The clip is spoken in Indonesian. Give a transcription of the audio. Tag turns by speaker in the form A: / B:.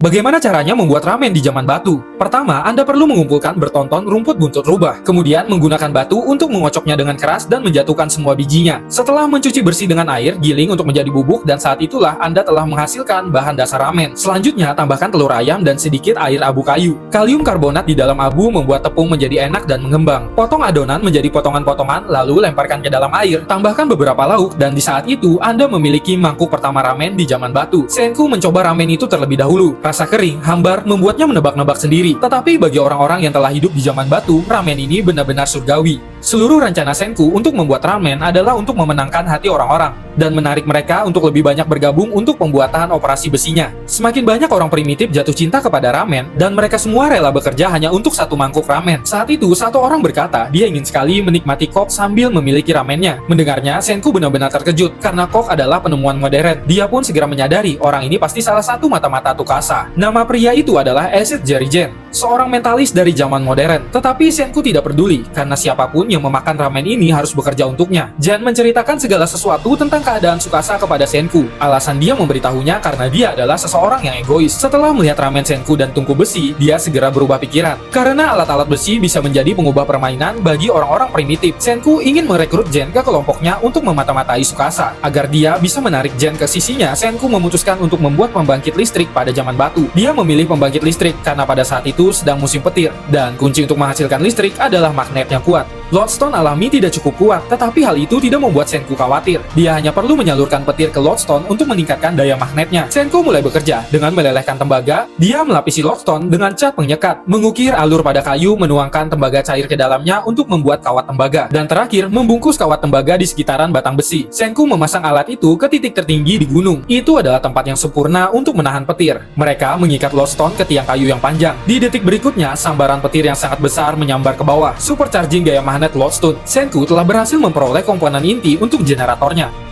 A: Bagaimana caranya membuat ramen di zaman batu? Pertama, Anda perlu mengumpulkan bertonton rumput buntut rubah. Kemudian, menggunakan batu untuk mengocoknya dengan keras dan menjatuhkan semua bijinya. Setelah mencuci bersih dengan air, giling untuk menjadi bubuk dan saat itulah Anda telah menghasilkan bahan dasar ramen. Selanjutnya, tambahkan telur ayam dan sedikit air abu kayu. Kalium karbonat di dalam abu membuat tepung menjadi enak dan mengembang. Potong adonan menjadi potongan-potongan, lalu lemparkan ke dalam air. Tambahkan beberapa lauk dan di saat itu, Anda memiliki mangkuk pertama ramen di zaman batu. Senku mencoba ramen itu terlebih dahulu. Rasa kering, hambar, membuatnya menebak-nebak sendiri. Tetapi bagi orang-orang yang telah hidup di zaman batu, ramen ini benar-benar surgawi. Seluruh rencana Senku untuk membuat ramen adalah untuk memenangkan hati orang-orang dan menarik mereka untuk lebih banyak bergabung untuk pembuatan operasi besinya. Semakin banyak orang primitif jatuh cinta kepada ramen dan mereka semua rela bekerja hanya untuk satu mangkuk ramen. Saat itu, satu orang berkata dia ingin sekali menikmati kok sambil memiliki ramennya. Mendengarnya, Senku benar-benar terkejut karena kok adalah penemuan modern. Dia pun segera menyadari orang ini pasti salah satu mata-mata Tukasa. Nama pria itu adalah Acid Jerigen, seorang mentalis dari zaman modern. Tetapi Senku tidak peduli karena siapapun yang memakan ramen ini harus bekerja untuknya. Jan menceritakan segala sesuatu tentang keadaan Tsukasa kepada Senku. Alasan dia memberitahunya karena dia adalah seseorang yang egois. Setelah melihat ramen Senku dan tungku besi, dia segera berubah pikiran. Karena alat-alat besi bisa menjadi pengubah permainan bagi orang-orang primitif. Senku ingin merekrut Jen ke kelompoknya untuk memata-matai Tsukasa. Agar dia bisa menarik Jen ke sisinya, Senku memutuskan untuk membuat pembangkit listrik pada zaman batu. Dia memilih pembangkit listrik karena pada saat itu sedang musim petir, dan kunci untuk menghasilkan listrik adalah magnet yang kuat. Lodestone alami tidak cukup kuat, tetapi hal itu tidak membuat Senku khawatir. Dia hanya perlu menyalurkan petir ke lodestone untuk meningkatkan daya magnetnya. Senku mulai bekerja dengan melelehkan tembaga. Dia melapisi lodestone dengan cat penyekat, mengukir alur pada kayu, menuangkan tembaga cair ke dalamnya untuk membuat kawat tembaga, dan terakhir membungkus kawat tembaga di sekitaran batang besi. Senku memasang alat itu ke titik tertinggi di gunung. Itu adalah tempat yang sempurna untuk menahan petir. Mereka mengikat lodestone ke tiang kayu yang panjang. Di detik berikutnya, sambaran petir yang sangat besar menyambar ke bawah. Supercharging gaya magnet lodestone, Senku telah berhasil memperoleh komponen inti untuk generatornya.